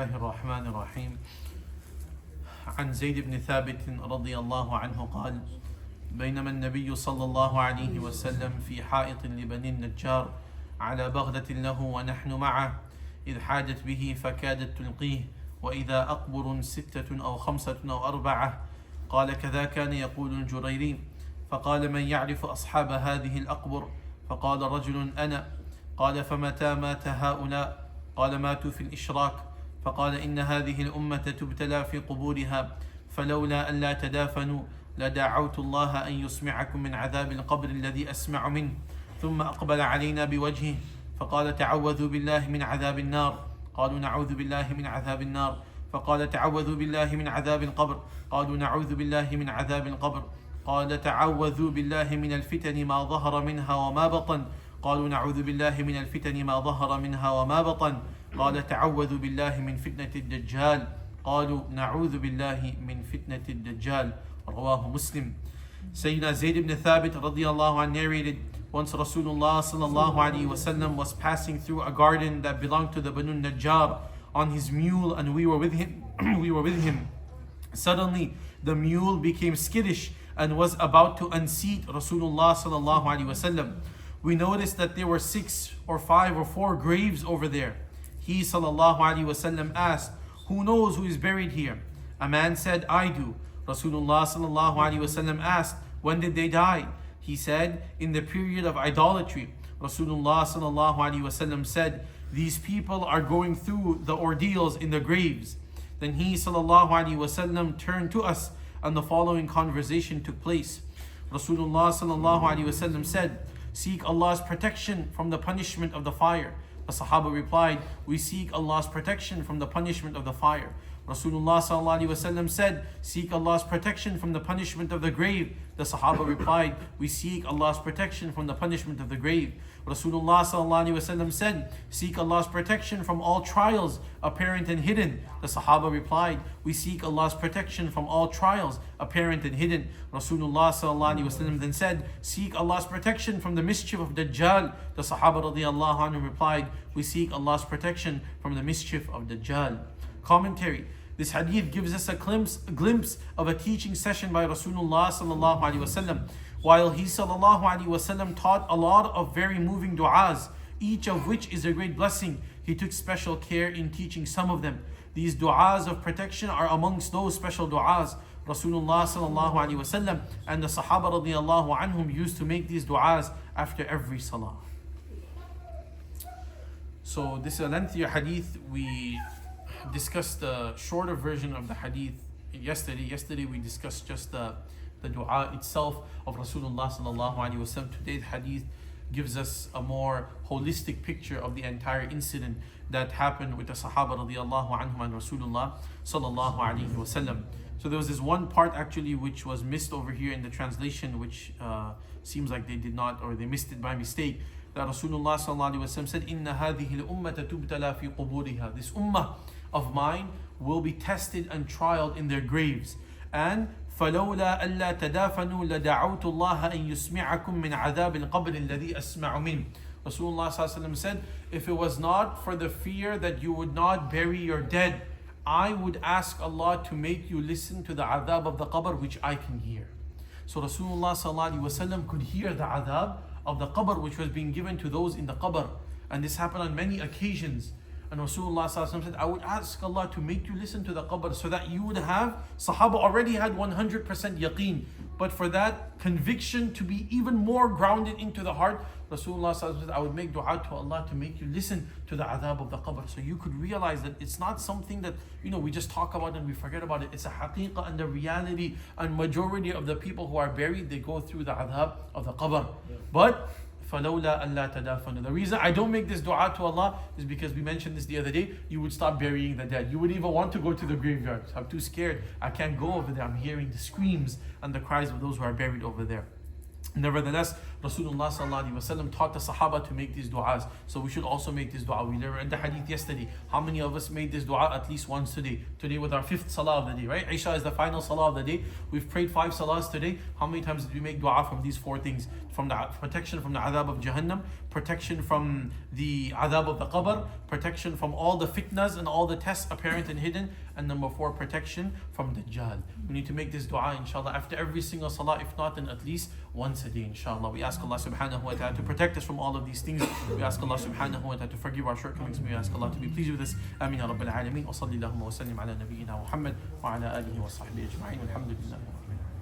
الله الرحمن الرحيم. عن زيد بن ثابت رضي الله عنه قال: بينما النبي صلى الله عليه وسلم في حائط لبني النجار على بغلة له ونحن معه إذ حاجت به فكادت تلقيه، وإذا أقبر 6 أو 5 أو 4. قال: كذا كان يقول الجريري. فقال: من يعرف أصحاب هذه الأقبر؟ فقال رجل: أنا. قال: فمتى مات هؤلاء؟ قال: ماتوا في الإشراك. فقال: إن هذه الأمة تبتلى في قبورها، فلولا أن لا تدافنوا لدعوت الله أن يسمعكم من عذاب القبر الذي أسمع منه. ثم أقبل علينا بوجهه فقال: تعوذوا بالله من عذاب النار. قالوا: نعوذ بالله من عذاب النار. فقال: تعوذوا بالله من عذاب القبر. قالوا: نعوذ بالله من عذاب القبر. قال: تعوذوا بالله من الفتن ما ظهر منها وما بطن. قالوا: نعوذ بالله من الفتن ما ظهر منها وما بطن. قال: تعوذوا بالله من فتنة الدجال. قالوا: نعوذ بالله من فتنة الدجال. رواه Muslim. Sayyidina Zayd ibn Thabit radiallahu anh narrated, once Rasulullah sallallahu alaihi wasallam was passing through a garden that belonged to the Banu Najjar on his mule, and we were with him. Suddenly the mule became skittish and was about to unseat Rasulullah sallallahu alaihi wasallam. We noticed that there were 6 or 5 or 4 graves over there. He sallallahu alaihi wasallam asked, who knows who is buried here? A man said, I do. Rasulullah sallallahu alaihi wasallam asked, when did they die? He said, in the period of idolatry. Rasulullah sallallahu alaihi wasallam said, these people are going through the ordeals in the graves. Then he sallallahu alaihi wasallam turned to us and the following conversation took place. Rasulullah sallallahu alaihi wasallam said, seek Allah's protection from the punishment of the fire. The Sahaba replied, we seek Allah's protection from the punishment of the fire. Rasulullah sallallahu alaihi wasallam said, seek Allah's protection from the punishment of the grave. The Sahaba replied, we seek Allah's protection from the punishment of the grave. Rasulullah sallallahu alaihi wasallam said, seek Allah's protection from all trials, apparent and hidden. The Sahaba replied, we seek Allah's protection from all trials, apparent and hidden. Rasulullah sallallahu alaihi wasallam then said, seek Allah's protection from the mischief of Dajjal. The Sahaba radiallahu anhu replied, we seek Allah's protection from the mischief of Dajjal. Commentary. This hadith gives us a glimpse of a teaching session by Rasulullah sallallahu alaihi wasallam. While he sallallahu alaihi wasallam taught a lot of very moving du'as, each of which is a great blessing, he took special care in teaching some of them. These du'as of protection are amongst those special du'as. Rasulullah sallallahu alaihi wasallam and the Sahaba radiyallahu anhum used to make these du'as after every salah. So this is a lengthier hadith. We discussed the shorter version of the hadith yesterday. Yesterday we discussed just the dua itself of Rasulullah sallallahu alaihi wasallam. Today's hadith gives us a more holistic picture of the entire incident that happened with the Sahaba radiyallahu anhum and Rasulullah sallallahu alaihi wasallam. So there was this one part actually which was missed over here in the translation, which seems like they did not, or they missed it by mistake. That Rasulullah sallallahu alaihi wasallam said, "Inna hadhihi al-ummata tubtala fi quburiha." This ummah of mine will be tested and trialed in their graves. And فَلَوْلَا أَلَّا تَدَافَنُوا لَدَعَوْتُ اللَّهَ أَن يُسْمِعَكُم مِّنْ عَذَابِ الْقَبْرِ الَّذِي أَسْمَعُ مِنْهُ. Rasulullah said, if it was not for the fear that you would not bury your dead, I would ask Allah to make you listen to the adhab of the qabr which I can hear. So Rasulullah could hear the adhab of the qabr which was being given to those in the qabr. And this happened on many occasions. And Rasulullah said, I would ask Allah to make you listen to the qabr so that you would have, Sahaba already had 100% yaqeen, but for that conviction to be even more grounded into the heart, Rasulullah said, I would make dua to Allah to make you listen to the adhab of the qabr. So you could realize that it's not something that, we just talk about and we forget about it. It's a haqiqah and the reality, and majority of the people who are buried, they go through the adhab of the qabr. But فَلَوْلَا أَلَّا تَدَافَنُوا. The reason I don't make this dua to Allah is because we mentioned this the other day, you would stop burying the dead. You wouldn't even want to go to the graveyard. I'm too scared. I can't go over there. I'm hearing the screams and the cries of those who are buried over there. Nevertheless, Rasulullah sallallahu alaihi wasallam taught the Sahaba to make these du'as. So we should also make this du'a. We read the hadith yesterday. How many of us made this du'a at least once today? Today with our 5th salah of the day, right? Isha is the final salah of the day. We've prayed 5 salahs today. How many times did we make du'a from these 4 things? From the protection from the adhab of Jahannam, protection from the adhab of the qabr, protection from all the fitnas and all the tests apparent and hidden, and number 4, protection from Dajjal. We need to make this du'a inshallah after every single salah, if not then at least once a day inshallah. We ask Allah subhanahu wa ta'ala to protect us from all of these things. We ask Allah subhanahu wa ta'ala to forgive our shortcomings. We ask Allah to be pleased with us. Ameen ya Rabbil Alameen. Wa sallallahu wa sallim ala nabiyyina Muhammad wa ala alihi wa sahbihi ajma'in. Alhamdulillah.